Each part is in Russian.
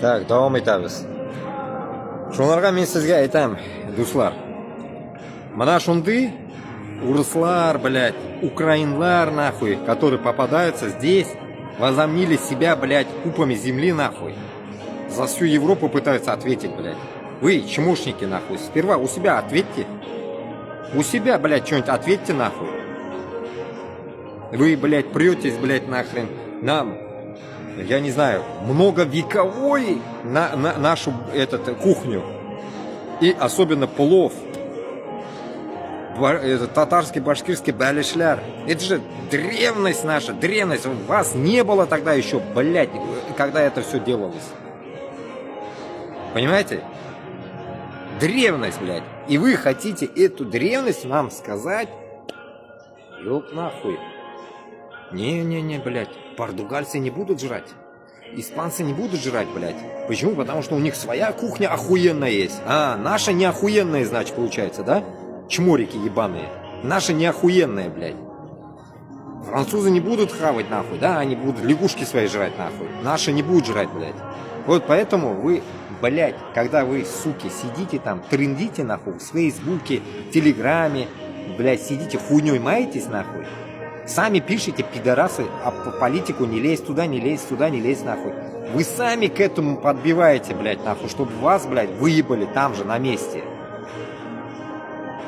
Так, davom etamiz. Shunlarga men sizga aytam, do'stlar. Mana shunday урыслар, блядь, украинлар, нахуй, которые попадаются здесь, возомнили себя, блядь, купами земли, нахуй. За всю Европу пытаются ответить, блядь. Вы, чмошники, нахуй, сперва у себя ответьте. У себя, блядь, что-нибудь ответьте, нахуй. Вы, блядь, претесь, блядь, нахрен нам, я не знаю, многовековой нашу кухню. И особенно плов. Татарский, башкирский балишляр. Это же древность наша, древность. Вас не было тогда еще, блядь, когда это все делалось. Понимаете? Древность, блядь. И вы хотите эту древность нам сказать? Ёб нахуй. Не-не-не, блядь. Португальцы не будут жрать. Испанцы не будут жрать, блядь. Почему? Потому что у них своя кухня охуенная есть. А, наша не охуенная, значит, получается, да? Чморики ебаные. Наша не охуенная, блядь. Французы не будут хавать, нахуй, да? Они будут лягушки свои жрать, нахуй. Наши не будут жрать, блядь. Вот поэтому вы, блядь, когда вы, суки, сидите там, трендите, нахуй, в Фейсбуке, Телеграме, блядь, сидите, хуйней маетесь, нахуй. Сами пишите, пидорасы, а по политику не лезь туда, не лезь сюда, не лезь, нахуй. Вы сами к этому подбиваете, блядь, нахуй, чтобы вас, блядь, выебали там же, на месте.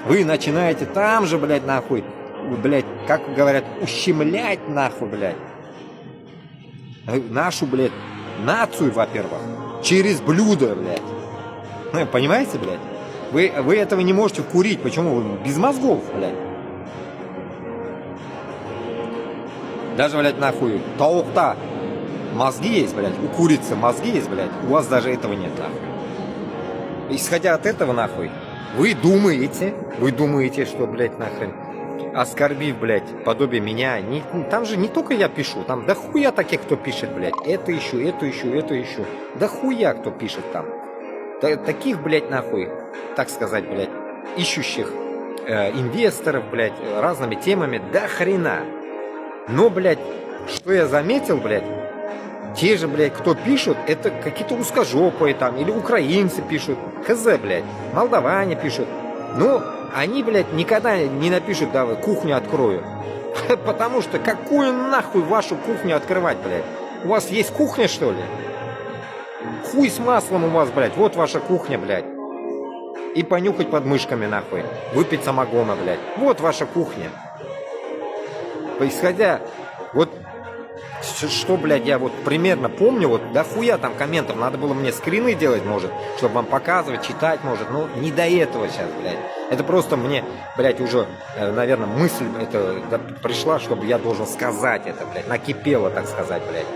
Вы начинаете там же, блядь, нахуй, блядь, как говорят, ущемлять, нахуй, блядь. Нашу, блядь, нацию, во-первых, через блюдо, блядь. Ну, понимаете, блядь? Вы этого не можете курить. Почему? Вы без мозгов, блядь. Даже, блядь, нахуй, таукта мозги есть, блядь, у курицы мозги есть, блядь, у вас даже этого нет, нахуй. Исходя от этого, нахуй, вы думаете, что, блядь, нахрен, оскорбив, блядь, подобие меня, там же не только я пишу, там да хуя таких, кто пишет, блядь, это ищу. Да хуя кто пишет там. Таких, блядь, нахуй, так сказать, блядь, ищущих инвесторов, блядь, разными темами, да хрена. Но, блядь, что я заметил, блядь, те же, блядь, кто пишут, это какие-то узкожопые там, или украинцы пишут, хз, блядь, молдаване пишут. Ну, они, блядь, никогда не напишут, да, кухню открою. Потому что какую нахуй вашу кухню открывать, блядь? У вас есть кухня, что ли? Хуй с маслом у вас, блядь, вот ваша кухня, блядь. И понюхать под мышками, нахуй. Выпить самогона, блядь. Вот ваша кухня. Исходя, вот, что, блядь, я вот примерно помню, вот, да хуя там комментов, надо было мне скрины делать, может, чтобы вам показывать, читать, может, ну, не до этого сейчас, блядь. Это просто мне, блядь, уже, наверное, мысль это пришла, чтобы я должен сказать это, блядь, накипело, так сказать, блядь.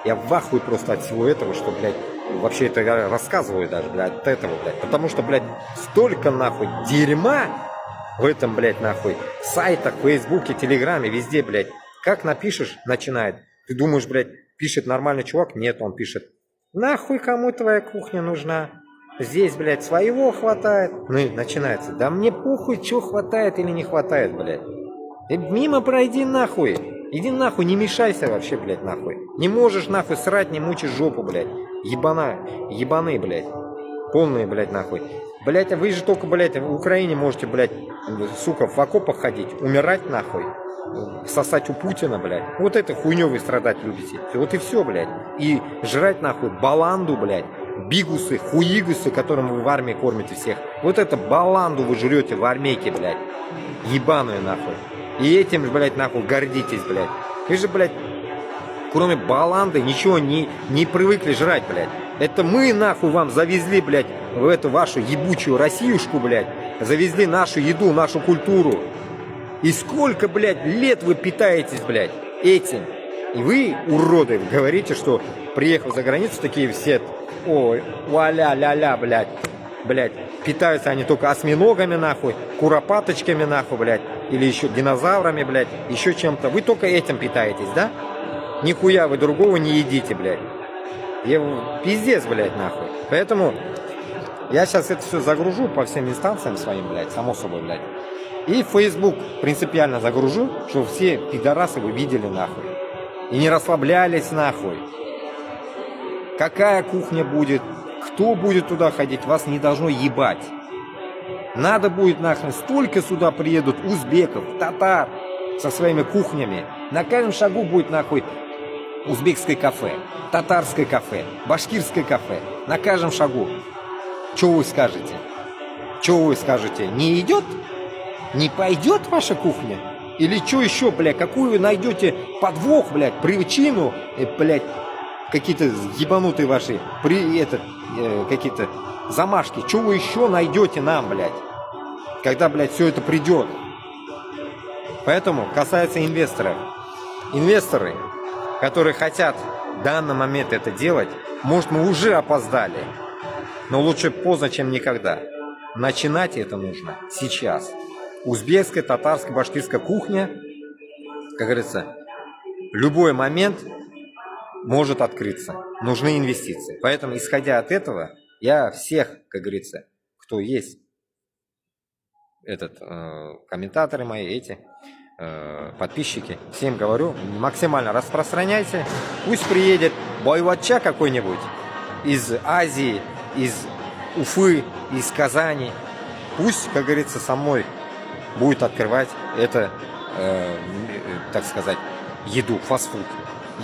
Я в ахуе просто от всего этого, что, блядь, вообще это я рассказываю даже, блядь, от этого, блядь. Потому что, блядь, столько, нахуй, дерьма в этом, блядь, нахуй, сайтах, Фейсбуке, Телеграме, везде, блядь. Как напишешь, начинает. Ты думаешь, блядь, пишет нормальный чувак? Нет, он пишет. Нахуй кому твоя кухня нужна? Здесь, блядь, своего хватает. Ну и начинается. Да мне похуй, что хватает или не хватает, блядь. Мимо пройди, нахуй. Иди нахуй, не мешайся вообще, блядь, нахуй. Не можешь, нахуй, срать, не мучишь жопу, блядь. Ебаные, блядь. Полные, блядь, нахуй. Блядь, а вы же только, блядь, в Украине можете, блядь, сука, в окопах ходить, умирать, нахуй. Сосать у Путина, блядь. Вот это хуйнёй вы страдать любите. Вот и все, блядь. И жрать, нахуй, баланду, блядь. Бигусы, хуигусы, которым вы в армии кормите всех. Вот это баланду вы жрете в армейке, блядь. Ебаную, нахуй. И этим, блядь, нахуй гордитесь, блядь. Вы же, блядь, кроме баланды ничего не привыкли жрать, блядь. Это мы, нахуй, вам завезли, блядь, в эту вашу ебучую Россиюшку, блядь. Завезли нашу еду, нашу культуру. И сколько, блядь, лет вы питаетесь, блядь, этим. И вы, уроды, говорите, что приехав за границу, такие все, ой, ля-ля-ля, блядь, питаются они только осьминогами, нахуй, куропаточками, нахуй, блядь, или еще динозаврами, блядь, еще чем-то. Вы только этим питаетесь, да? Нихуя вы другого не едите, блядь. Пиздец, блядь, нахуй. Поэтому я сейчас это все загружу по всем инстанциям своим, блядь, само собой, блядь. И в Facebook принципиально загружу, чтобы все пидорасы вы видели, нахуй. И не расслаблялись, нахуй. какая кухня будет, кто будет туда ходить, вас не должно ебать. Надо будет нахрен, столько сюда приедут узбеков, татар со своими кухнями. На каждом шагу будет нахуй узбекское кафе, татарское кафе, башкирское кафе. На каждом шагу. Что вы скажете? Что вы скажете? Не идет? Не пойдет ваша кухня? Или что еще, блядь, какую вы найдете подвох, блядь, причину, блядь, какие-то ебанутые ваши, какие-то замашки. Что вы еще найдете нам, блядь, когда, блядь, все это придет? Поэтому, касается инвесторов. Инвесторы, которые хотят в данный момент это делать, может, мы уже опоздали, но лучше поздно, чем никогда. Начинать это нужно сейчас. Узбекская, татарская, башкирская кухня, как говорится, в любой момент может открыться. Нужны инвестиции. Поэтому, исходя от этого, я всех, как говорится, кто есть, комментаторы мои, подписчики, всем говорю, максимально распространяйте. Пусть приедет бойватча какой-нибудь из Азии, из Уфы, из Казани. Пусть, как говорится, со мной будет открывать это, так сказать, еду, фастфуд.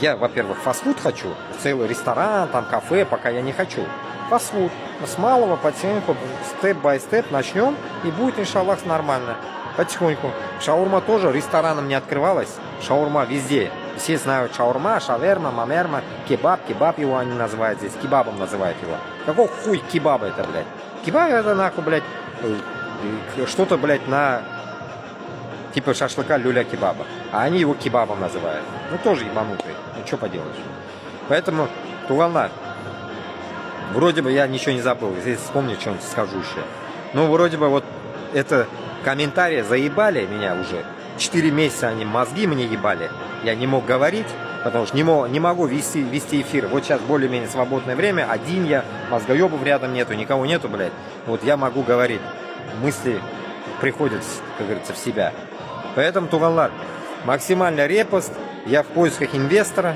Я, во-первых, фастфуд хочу, целый ресторан, там кафе, пока я не хочу. Фастфуд. С малого потихоньку, степ-бай-степ начнем, и будет, иншаллах, нормально. Потихоньку. Шаурма тоже рестораном не открывалась. Шаурма везде. Все знают шаурма, шаверма, мамерма, кебаб. Кебаб его они называют здесь. Кебабом называют его. Какой хуй кебаба это, блядь? Кебаб это, нахуй, блядь, что-то, блядь, на... Типа шашлыка люля-кебаба. А они его кебабом называют. Ну, тоже ебанутые. Ну, что поделаешь. Поэтому, тугална, вроде бы я ничего не забыл. Здесь вспомню, что-нибудь скажу еще. Ну, вроде бы вот это комментарии заебали меня уже. 4 месяца они мозги мне ебали. Я не мог говорить, потому что не могу вести эфир. Вот сейчас более-менее свободное время. Один я, мозгоебов рядом нету, никого нету, блядь. Вот я могу говорить. Мысли приходят, как говорится, в себя. Поэтому, тугаллар, максимально репост. Я в поисках инвестора.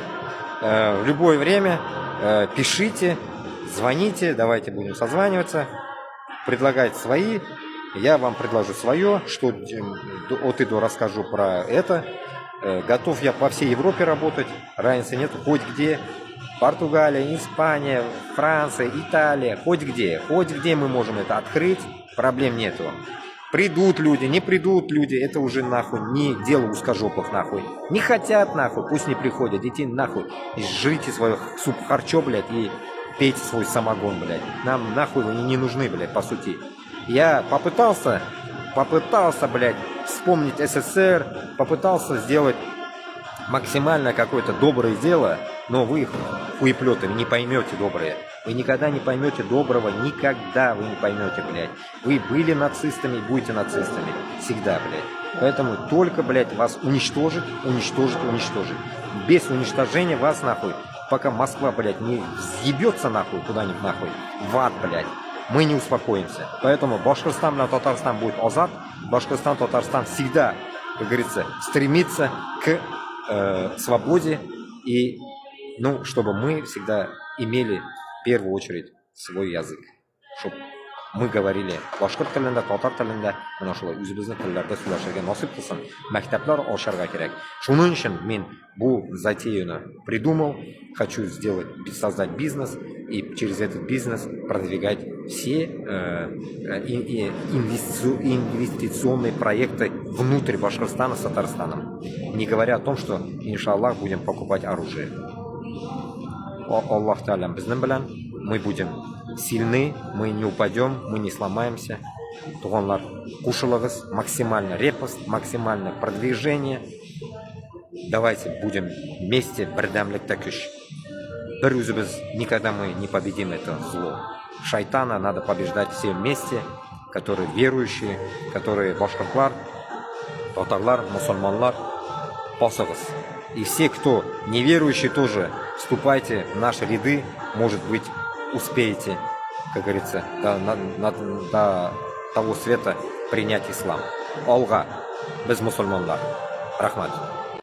В любое время пишите, звоните, давайте будем созваниваться. Предлагайте свои. Я вам предложу свое, что от и до расскажу про это. Готов я по всей Европе работать, разницы нет, хоть где. Португалия, Испания, Франция, Италия, хоть где мы можем это открыть, проблем нету. Придут люди, не придут люди, это уже нахуй не дело узкожопых нахуй. Не хотят нахуй, пусть не приходят, идите нахуй, и жрите свое суп-харчо, блядь, и пейте свой самогон, блядь. Нам нахуй вы не нужны, блядь, по сути. Я попытался, блядь, вспомнить СССР, попытался сделать максимально какое-то доброе дело, но вы, хуеплеты, не поймете доброе. Вы никогда не поймете доброго, никогда вы не поймете, блядь. Вы были нацистами, будете нацистами. Всегда, блядь. Поэтому только, блядь, вас уничтожить. Без уничтожения вас, нахуй, пока Москва, блядь, не съебется, нахуй, куда-нибудь, нахуй, в ад, блядь. Мы не успокоимся. Поэтому Башкортостан на Татарстан будет азат. Башкортостан, Татарстан всегда, как говорится, стремится к свободе. И, ну, чтобы мы всегда имели в первую очередь свой язык. Чтобы мы говорили башкорт tilida, татар tilida, mana shu o'zimizni tillarda so'zlashga nasib qilsin. Maktablar ochishga kerak. Shuning uchun men bu затею придумал, хочу создать бизнес и через этот бизнес продвигать все инвестиционные проекты внутрь Башкортостана с Татарстаном. Не говоря о том, что, иншаллах, будем покупать оружие. Аллах Та'аля bizning bilan, мы будем сильны, мы не упадем, мы не сломаемся. Туганлар, кушалыгыз, максимально репост, максимально продвижение. Давайте будем вместе, бердәмлектә көч. Бер үзебез, никогда мы не победим это зло. Шайтана надо побеждать все вместе, которые верующие, которые башкортлар, татарлар, мусульманлар, пасыгыз. И все, кто неверующие, тоже вступайте в наши ряды, может быть, успеете, как говорится, до того света принять ислам. Алга, без мусульманлар. Рахмат.